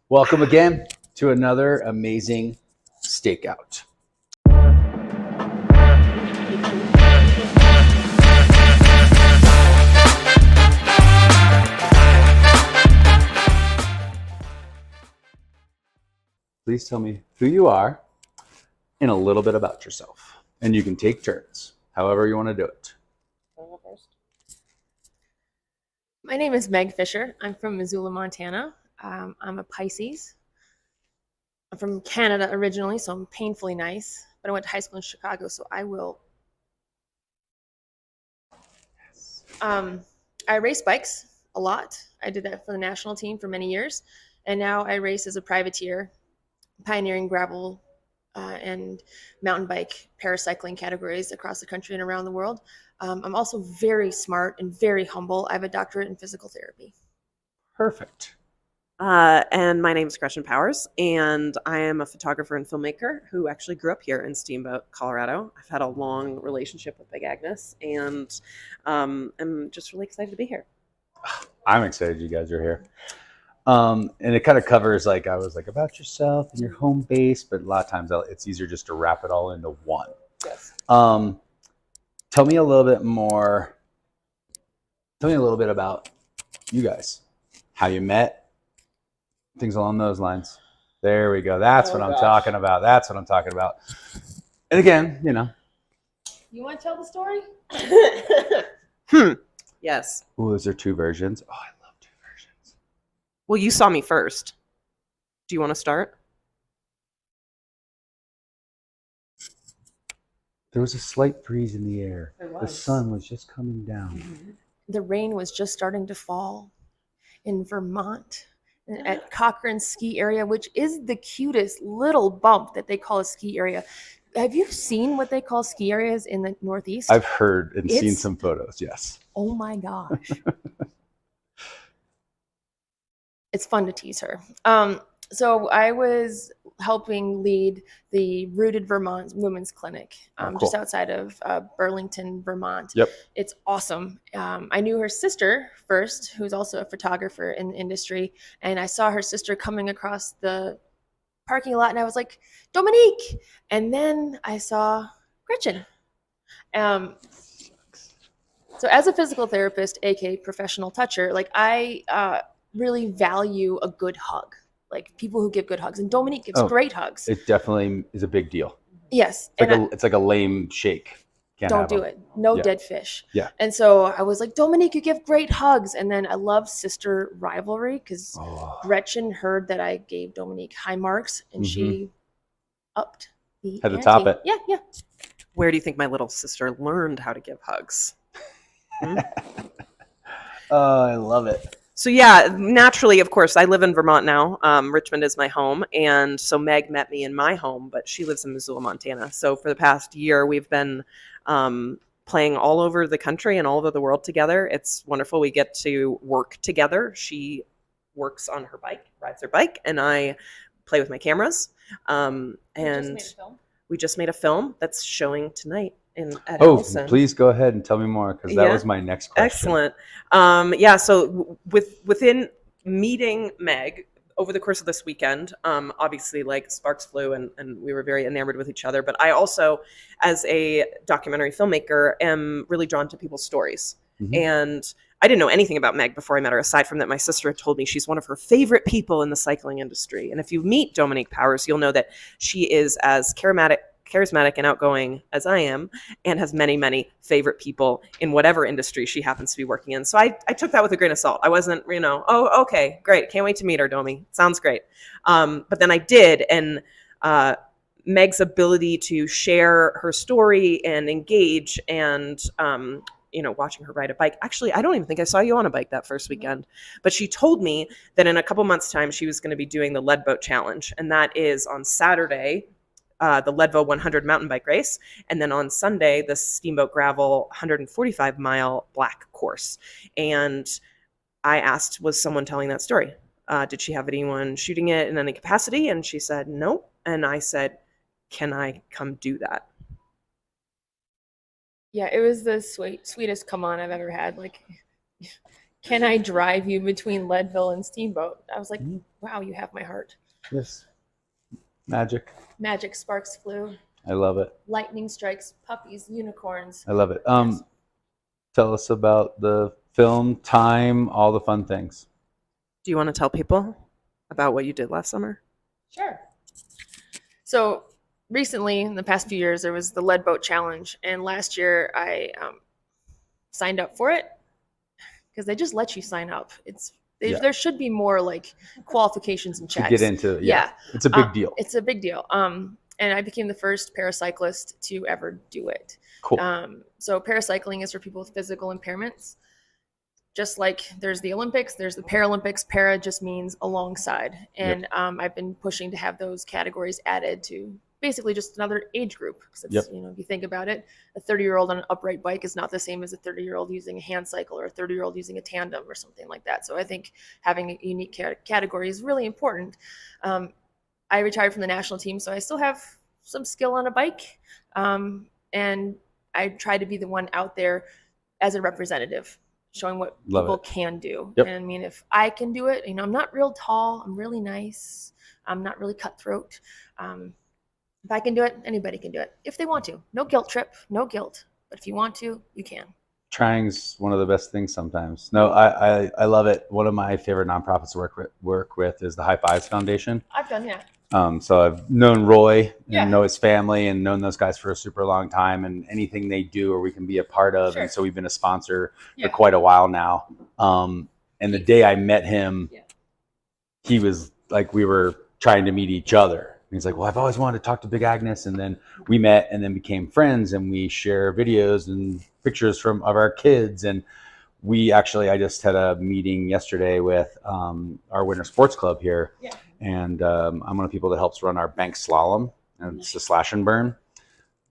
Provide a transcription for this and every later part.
Welcome again to another amazing stakeout. Please tell me who you are and a little bit about yourself. And you can take turns, however you want to do it. My name is Meg Fisher. I'm from Missoula, Montana. I'm a Pisces. I'm from Canada originally, so I'm painfully nice. But I went to high school in Chicago, so I will. I race bikes a lot. I did that for the national team for many years. And now I race as a privateer, pioneering gravel and mountain bike paracycling categories across the country and around the world. I'm also very smart and very humble. I have a doctorate in physical therapy. Perfect. And my name is Gretchen Powers, and I am a photographer and filmmaker who actually grew up here in Steamboat, Colorado. I've had a long relationship with Big Agnes, and I'm just really excited to be here. I'm excited you guys are here. And it kind of covers, like, I was like, about yourself and your home base, but a lot of times it's easier just to wrap it all into one. Yes. Tell me a little bit more. Tell me a little bit about you guys, how you met, things along those lines. There we go. That's what I'm talking about. That's what I'm talking about. And again, you know. You want to tell the story? Yes. Oh, is there two versions? Oh, I love two versions. Well, you saw me first. Do you want to start? There was a slight breeze in the air. The sun was just coming down. Mm-hmm. The rain was just starting to fall in Vermont at Cochrane Ski Area, which is the cutest little bump that they call a ski area. Have you seen what they call ski areas in the Northeast? I've heard and seen some photos, yes. Oh my gosh. It's fun to tease her. So I was helping lead the Rooted Vermont Women's Clinic Cool. just outside of Burlington, Vermont. Yep. It's awesome. I knew her sister first, who's also a photographer in the industry, and I saw her sister coming across the parking lot, and I was like, Dominique! And then I saw Gretchen. So as a physical therapist, aka professional toucher, like I really value a good hug. Like people who give good hugs, and Dominique gives great hugs. It definitely is a big deal. Yes, it's like a lame shake. Don't do it. No dead fish. Yeah. And so I was like, Dominique, you give great hugs. And then I love sister rivalry because Gretchen heard that I gave Dominique high marks, and she upped the had to top it. Yeah. Where do you think my little sister learned how to give hugs? Oh, I love it. So yeah, naturally, of course, I live in Vermont now. Richmond is my home. And so Meg met me in my home, but she lives in Missoula, Montana. So for the past year, we've been playing all over the country and all over the world together. It's wonderful. We get to work together. She works on her bike, rides her bike, and I play with my cameras. And we just made a film that's showing tonight. At Allison. Please go ahead and tell me more, because that was my next question. Excellent. So within meeting Meg over the course of this weekend, obviously like sparks flew and we were very enamored with each other. But I also, as a documentary filmmaker, am really drawn to people's stories. Mm-hmm. And I didn't know anything about Meg before I met her, aside from that my sister had told me she's one of her favorite people in the cycling industry. And if you meet Dominique Powers, you'll know that she is as charismatic and outgoing as I am, and has many, many favorite people in whatever industry she happens to be working in. So I took that with a grain of salt. I wasn't, oh, okay, great. Can't wait to meet her, Domi. Sounds great. But then I did. And Meg's ability to share her story and engage and, watching her ride a bike. Actually, I don't even think I saw you on a bike that first weekend, but she told me that in a couple months' time, she was going to be doing the Lead Boat Challenge. And that is on Saturday, the Leadville 100 mountain bike race, and then on Sunday, the Steamboat Gravel 145-mile black course. And I asked, was someone telling that story? Did she have anyone shooting it in any capacity? And she said, no. And I said, can I come do that? Yeah, it was the sweetest come on I've ever had. Like, Can I drive you between Leadville and Steamboat? I was like, Mhm. wow, you have my heart. Yes. Magic. Magic sparks flew. I love it. Lightning strikes puppies, unicorns. I love it. Yes. Tell us about the film, time, all the fun things. Do you want to tell people about what you did last summer? Sure. So recently, in the past few years, there was the Lead Boat Challenge, and last year I signed up for it because they just let you sign up. Yeah. There should be more like qualifications and To checks. get into, Yeah. it's a big deal. It's a big deal. And I became the first paracyclist to ever do it. Cool. So paracycling is for people with physical impairments. Just like there's the Olympics, there's the Paralympics. Para just means alongside. And I've been pushing to have those categories added to basically just another age group. Because if you think about it, a 30-year-old on an upright bike is not the same as a 30-year-old using a hand cycle or a 30-year-old using a tandem or something like that. So I think having a unique category is really important. I retired from the national team, so I still have some skill on a bike. And I try to be the one out there as a representative, showing what people can do. Yep. And I mean, if I can do it, I'm not real tall, I'm really nice, I'm not really cutthroat. If I can do it, anybody can do it if they want to. No guilt trip, no guilt. But if you want to, you can. Trying's one of the best things sometimes. No, I love it. One of my favorite nonprofits to work with is the High Fives Foundation. I've done, yeah. So I've known Roy Yeah. and know his family and known those guys for a super long time, and anything they do or we can be a part of. Sure. And so we've been a sponsor Yeah. for quite a while now. And the day I met him, he was like, we were trying to meet each other. And he's like, well, I've always wanted to talk to Big Agnes. And then we met and then became friends, and we share videos and pictures of our kids. And I just had a meeting yesterday with our Winter Sports Club here. Yeah. And I'm one of the people that helps run our bank slalom, and it's a slash and burn.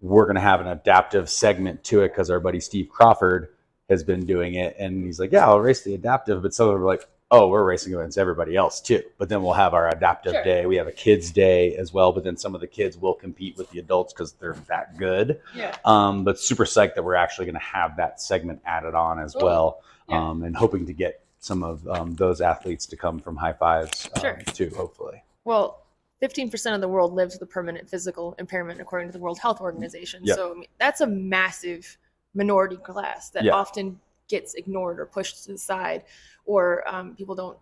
We're going to have an adaptive segment to it because our buddy Steve Crawford has been doing it. And he's like, yeah, I'll race the adaptive. But some of them are like, oh, we're racing against everybody else too. But then we'll have our adaptive day. We have a kids day as well. But then some of the kids will compete with the adults because they're that good. Yeah. But super psyched that we're actually going to have that segment added on as well. Yeah. And hoping to get some of those athletes to come from High Fives too, hopefully. Well, 15% of the world lives with a permanent physical impairment, according to the World Health Organization. Yep. So that's a massive minority class that often gets ignored or pushed to the side, or people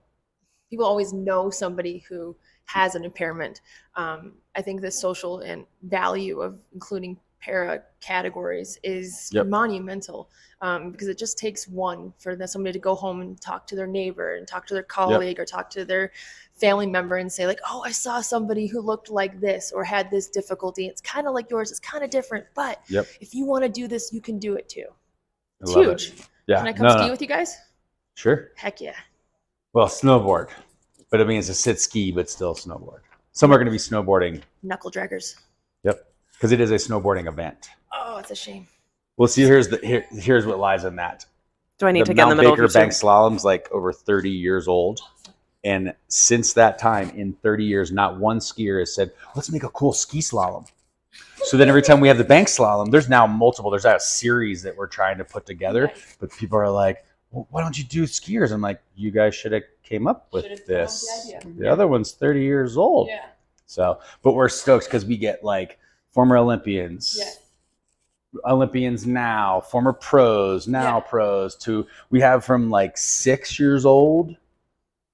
always know somebody who has an impairment. I think the social and value of including para categories is monumental, because it just takes one for somebody to go home and talk to their neighbor and talk to their colleague or talk to their family member and say like, oh, I saw somebody who looked like this or had this difficulty. It's kind of like yours. It's kind of different, but if you want to do this, you can do it too. It's huge. Yeah. Can I come ski with you guys? Sure. Heck yeah. Well, snowboard, but I mean, it's a sit ski, but still snowboard. Some are going to be snowboarding. Knuckle draggers. Yep. Because it is a snowboarding event. Oh, it's a shame. Well, see, here's what lies in that. Do I need to get in the Mount middle Baker of you Bank two? Slalom's like over 30 years old. And since that time, in 30 years, not one skier has said, let's make a cool ski slalom. So then every time we have the bank slalom, there's now multiple. There's a series that we're trying to put together. But people are like, well, why don't you do skiers? I'm like, you guys should have came up with this. The other one's 30 years old. Yeah. So, but we're stoked because we get like former Olympians. Yeah. Olympians now, former pros, pros, to we have from like 6 years old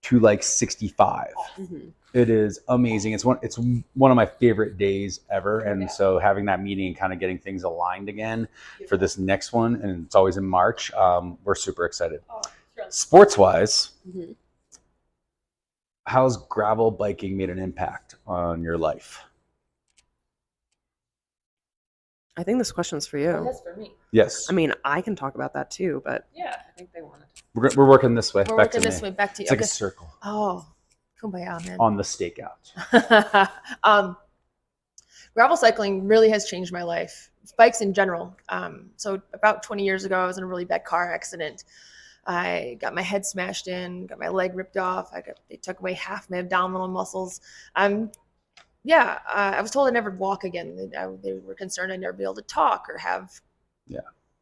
to like 65. Mm-hmm. It is amazing. It's one of my favorite days ever. And so having that meeting and kind of getting things aligned again for this next one, and it's always in March, we're super excited. Sports wise, how's gravel biking made an impact on your life? I think this question's for you. That's for me. Yes. I mean, I can talk about that too, but Yeah. I think they want it. We're working this way. We're back working to this me. way back to you. It's like a circle Oh, kumbaya, man. on the stakeout. Gravel cycling really has changed my life. Bikes in general. So about 20 years ago, I was in a really bad car accident. I got my head smashed in, got my leg ripped off. They took away half my abdominal muscles. I was told I'd never walk again. They were concerned I'd never be able to talk or have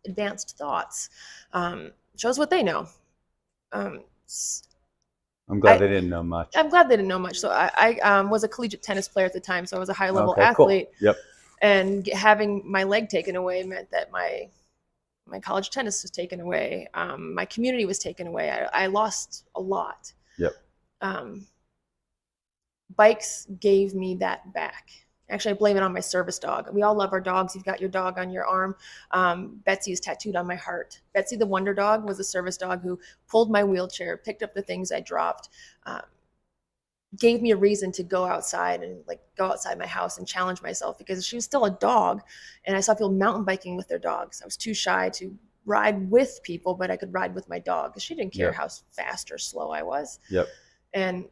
advanced thoughts. Shows what they know. I'm glad they didn't know much. I'm glad they didn't know much. So I was a collegiate tennis player at the time, so I was a high level athlete. Cool. Yep. And having my leg taken away meant that my college tennis was taken away. My community was taken away. I lost a lot. Yep. Bikes gave me that back. Actually, I blame it on my service dog. We all love our dogs. You've got your dog on your arm. Betsy is tattooed on my heart. Betsy the Wonder Dog was a service dog who pulled my wheelchair, picked up the things I dropped, gave me a reason to go outside and go outside my house and challenge myself, because she was still a dog. And I saw people mountain biking with their dogs. I was too shy to ride with people, but I could ride with my dog because she didn't care how fast or slow I was. Yep. And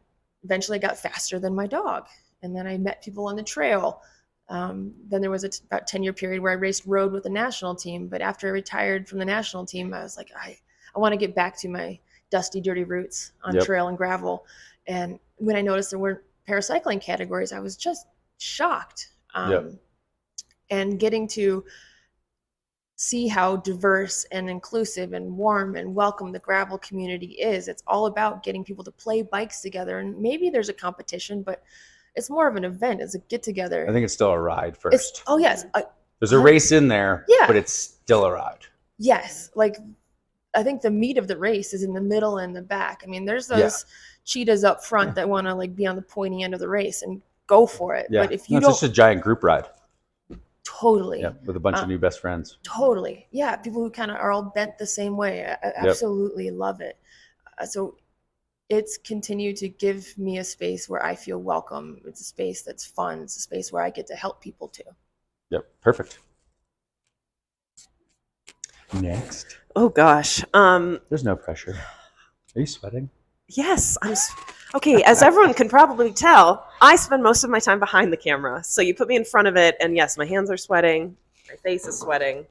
eventually I got faster than my dog. And then I met people on the trail. Then there was about 10-year period where I raced road with the national team. But after I retired from the national team, I was like, I want to get back to my dusty, dirty roots on trail and gravel. And when I noticed there weren't paracycling categories, I was just shocked. And getting to see how diverse and inclusive and warm and welcome the gravel community is. It's all about getting people to play bikes together. And maybe there's a competition, but it's more of an event. It's a get together. I think it's still a ride first. Yes. There's a race in there, but it's still a ride. Yes. I think the meat of the race is in the middle and the back. I mean, there's those cheetahs up front that want to be on the pointy end of the race and go for it. But if you don't, it's just a giant group ride. Totally. Yeah, with a bunch of new best friends. Totally. Yeah, people who kind of are all bent the same way. I absolutely love it. So it's continued to give me a space where I feel welcome. It's a space that's fun. It's a space where I get to help people too. Yep, perfect. Next. Oh gosh. There's no pressure. Are you sweating? Yes, okay, as everyone can probably tell, I spend most of my time behind the camera. So you put me in front of it, and yes, my hands are sweating, my face is sweating.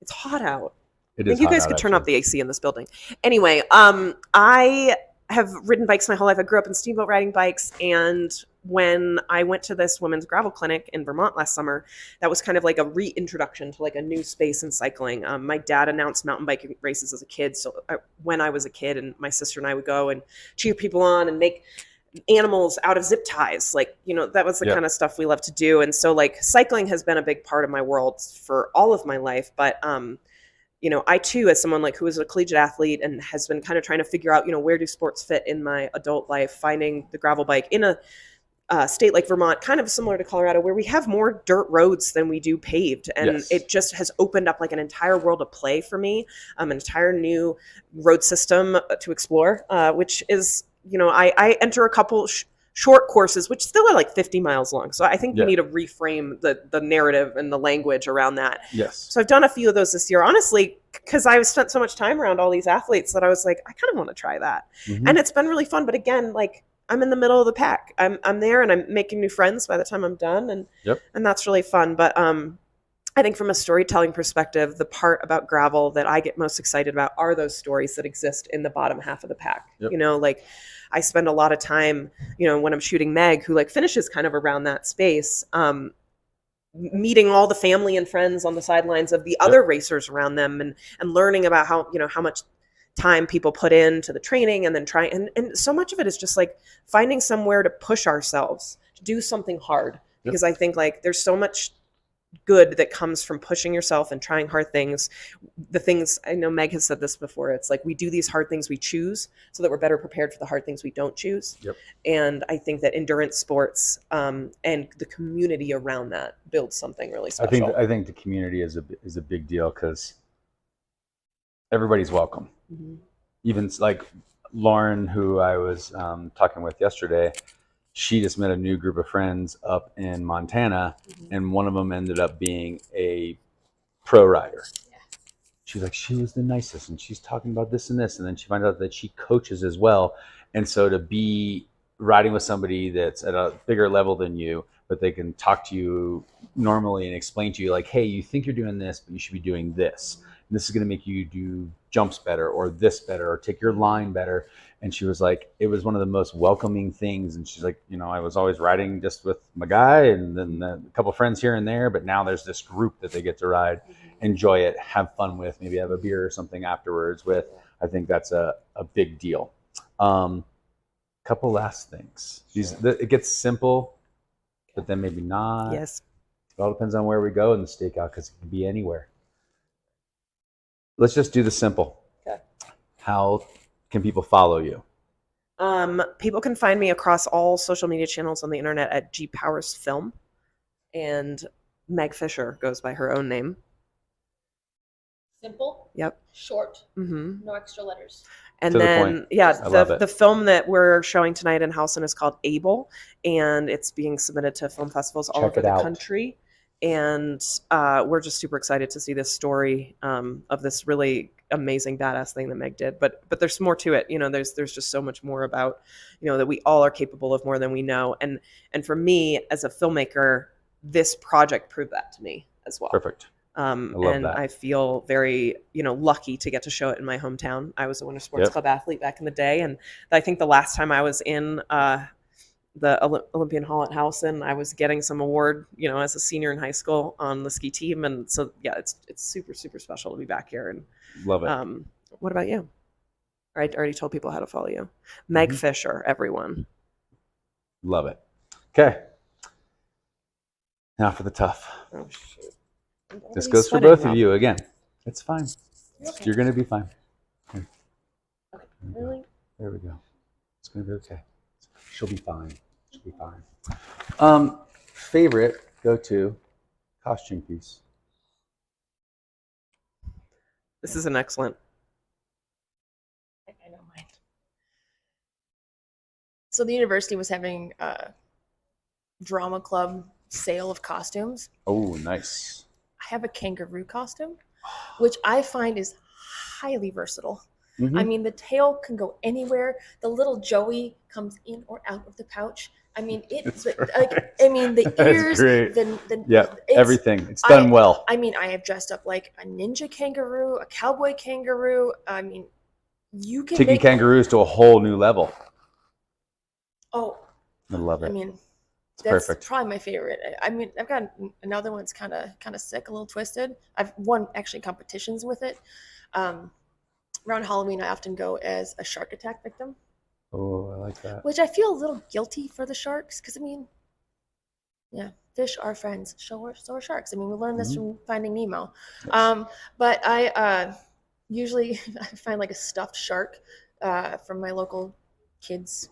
It's hot out. I think you guys could turn up the AC in this building. Anyway, I have ridden bikes my whole life. I grew up in steamboat riding bikes, and when I went to this women's gravel clinic in Vermont last summer, that was kind of like a reintroduction to a new space in cycling. My dad announced mountain biking races as a kid. So when I was a kid, and my sister and I would go and cheer people on and make animals out of zip ties. That was the kind of stuff we love to do. And so cycling has been a big part of my world for all of my life. But, I too, as someone who is a collegiate athlete and has been kind of trying to figure out, where do sports fit in my adult life, finding the gravel bike in a state like Vermont, kind of similar to Colorado, where we have more dirt roads than we do paved. And it just has opened up an entire world of play for me, an entire new road system to explore, which is, I enter a couple short courses, which still are 50 miles long. So I think we need to reframe the narrative and the language around that. Yes. So I've done a few of those this year, honestly, because I've spent so much time around all these athletes that I was I kind of want to try that. Mm-hmm. And it's been really fun. But again, I'm in the middle of the pack. I'm there, and I'm making new friends by the time I'm done, and that's really fun. But I think from a storytelling perspective, the part about gravel that I get most excited about are those stories that exist in the bottom half of the pack. Yep. I spend a lot of time, when I'm shooting Meg, who finishes kind of around that space, meeting all the family and friends on the sidelines of the other racers around them, and learning about how much time people put into the training, and then trying, and so much of it is just finding somewhere to push ourselves to do something hard, because I think there's so much good that comes from pushing yourself and trying hard things. The things, I know Meg has said this before, it's we do these hard things we choose so that we're better prepared for the hard things we don't choose. Yep. And I think that endurance sports and the community around that builds something really special. I think the community is a big deal, because everybody's welcome. Mm-hmm. Even Lauren, who I was talking with yesterday, she just met a new group of friends up in Montana, and one of them ended up being a pro rider. Yeah. She's she was the nicest, and she's talking about this and this, and then she finds out that she coaches as well. And so to be riding with somebody that's at a bigger level than you, but they can talk to you normally and explain to you hey, you think you're doing this, but you should be doing this. And this is going to make you do jumps better, or this better, or take your line better. And she was it was one of the most welcoming things. And she's I was always riding just with my guy, and then a couple friends here and there, but now there's this group that they get to ride. Mm-hmm. enjoy it, have fun with, maybe have a beer or something afterwards with. I think that's a big deal. Couple last things. It gets simple, but then maybe not. Yes. It all depends on where we go in the stakeout because it can be anywhere. Let's just do the simple. Okay. How can people follow you? People can find me across all social media channels on the internet at G Powers Film, and Meg Fisher goes by her own name. Simple, Yep. short, Mm-hmm. no extra letters. And To the then, point. yeah, I love it. the film that we're showing tonight in Houston is called Able, and it's being submitted to film festivals all Check over it the out. country. And we're just super excited to see this story of this really amazing badass thing that Meg did. But there's more to it. You know, there's just so much more about, you know, that we all are capable of more than we know. And for me as a filmmaker, this project proved that to me as well. Perfect. I love and that. I feel very, you know, lucky to get to show it in my hometown. I was a Winter Sports Yep. Club athlete back in the day, and I think the last time I was in the Olympian Hall at Houston, I was getting some award, you know, as a senior in high school on the ski team, and so yeah, it's super special to be back here. And Love it. what about you? I already told people how to follow you. Meg Fisher, everyone. Love it. Okay. Now for the tough. Oh shoot. This goes for both of you again. It's fine. Okay. You're going to be fine. Here. Okay. Really? There we go. It's going to be okay. She'll be fine. She'll be fine. Favorite go-to costume piece? This is an excellent. I know mine. So the university was having a drama club sale of costumes. Oh, nice. I have a kangaroo costume, which I find is highly versatile. Mhm. I mean, the tail can go anywhere. The little Joey comes in or out of the pouch. I mean, It's like, perfect. I mean, the That's ears, great. Yeah, it's- everything. It's done well. I mean, I have dressed up like a ninja kangaroo, a cowboy kangaroo. I mean, you can Taking make kangaroos to a whole new level. Oh, I love it. I mean, It's that's perfect. probably my favorite. I mean, I've got another one that's kind of sick, a little twisted. I've won actually competitions with it. Around Halloween, I often go as a shark attack victim, Oh, I like that. which I feel a little guilty for the sharks because I mean, yeah, fish are friends. So are sharks. I mean, we learned this from Finding Nemo. Yes. But I usually I find like a stuffed shark from my local kids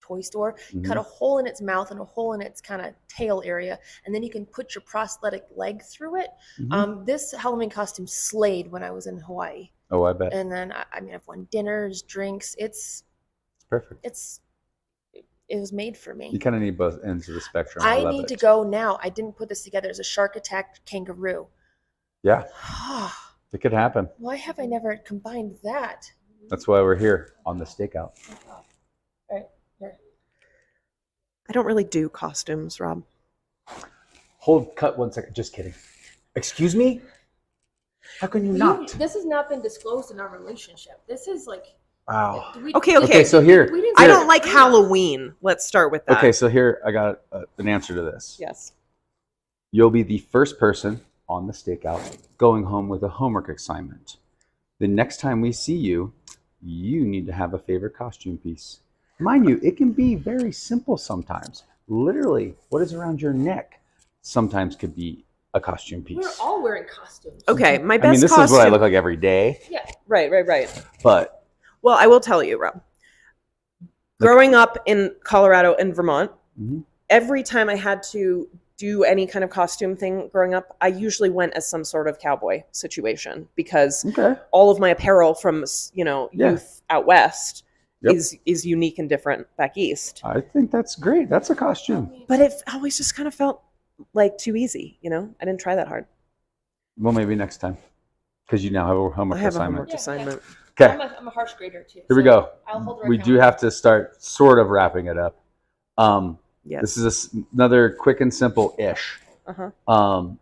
toy store, cut a hole in its mouth and a hole in its kind of tail area, and then you can put your prosthetic leg through it. This Halloween costume slayed when I was in Hawaii. Oh, I bet. And then I mean, I've won dinners, drinks. It's perfect. It was made for me. You kind of need both ends of the spectrum. I love need it. to go now. I didn't put this together as a shark attacked kangaroo. Yeah, it could happen. Why have I never combined that? That's why we're here on the stakeout. Right here. I don't really do costumes, Rob. Cut 1 second. Just kidding. Excuse me? How can you not? This has not been disclosed in our relationship. This is like. Wow. Okay. So here. We didn't I say don't like that. Halloween. Let's start with that. Okay, so here I got an answer to this. Yes. You'll be the first person on the stakeout going home with a homework assignment. The next time we see you, you need to have a favorite costume piece. Mind you, it can be very simple sometimes. Literally, what is around your neck sometimes could be a costume piece. We're all wearing costumes. Okay, my best I mean, this costume. is what I look like every day, Yeah. Right. but Well, I will tell you, Rob. Growing up in Colorado and Vermont, every time I had to do any kind of costume thing growing up, I usually went as some sort of cowboy situation because all of my apparel from, youth out west is unique and different back east. I think that's great. That's a costume. But it always just kind of felt like too easy, I didn't try that hard. Well, maybe next time, because you now have a homework I have a assignment. homework assignment. Okay. I'm a harsh grader too. Here we so go. I'll hold her We do accountable. have to start sort of wrapping it up. Yes. This is another quick and simple-ish. You're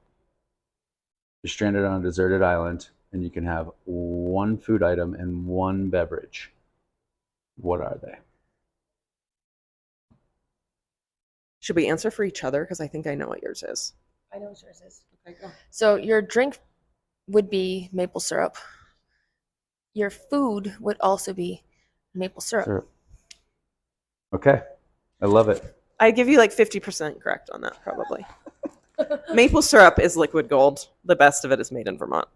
stranded on a deserted island, and you can have one food item and one beverage. What are they? Should we answer for each other? Because I think I know what yours is. I know what yours is. Okay, go. So your drink would be maple syrup. Your food would also be maple syrup. Syrup. Okay. I love it. I give you like 50% correct on that, probably. Maple syrup is liquid gold. The best of it is made in Vermont.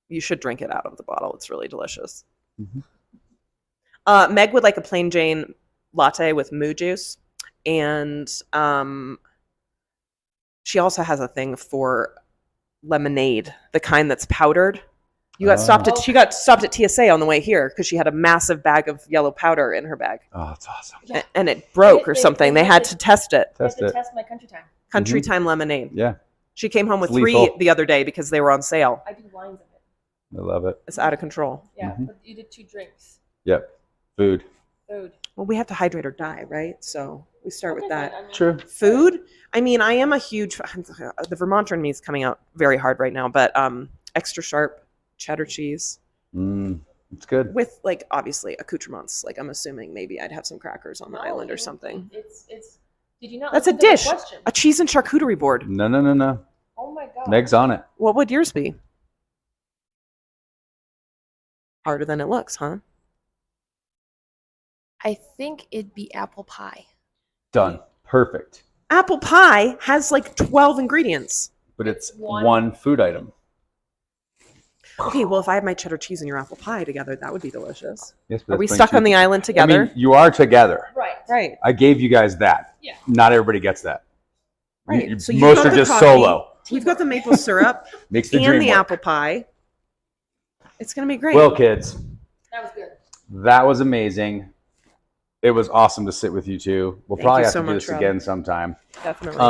You should drink it out of the bottle. It's really delicious. Mm-hmm. Meg would like a plain Jane latte with moo juice. And she also has a thing for lemonade, the kind that's powdered. She got stopped at TSA on the way here because she had a massive bag of yellow powder in her bag. Oh, that's awesome. Yeah. And it broke or something. They had to test it. I had to test my country time. Country Time lemonade. Yeah. She came home with It's 3 lethal. the other day because they were on sale. I do wines of it. I love it. It's out of control. Yeah, Mhm. but you did 2 drinks. Yep. Food. Food. Well, we have to hydrate or die, right? So we start with that. I mean, True. Food. I mean, I am a huge. The Vermonter in me is coming out very hard right now, but extra sharp cheddar cheese It's good. with like obviously accoutrements. Like I'm assuming maybe I'd have some crackers on the island or something. It's. Did you not? That's a listen to the dish. question? A cheese and charcuterie board. No. Oh my god. Meg's on it. What would yours be? Harder than it looks, huh? I think it'd be apple pie. Done. Perfect. Apple pie has like 12 ingredients. But it's One. one food item. Okay, well, if I had my cheddar cheese and your apple pie together, that would be delicious. Yes, Are we stuck on the island together? I mean, you are together. Right. Right. I gave you guys that. Yeah. Not everybody gets that. Right. You- So you've most got are the just coffee. solo. We've got the maple syrup Makes the and dream the work. apple pie. It's going to be great. Well, kids, That was good. that was amazing. It was awesome to sit with you two. We'll Thank probably you have so to do much, this Rob. again sometime. Definitely.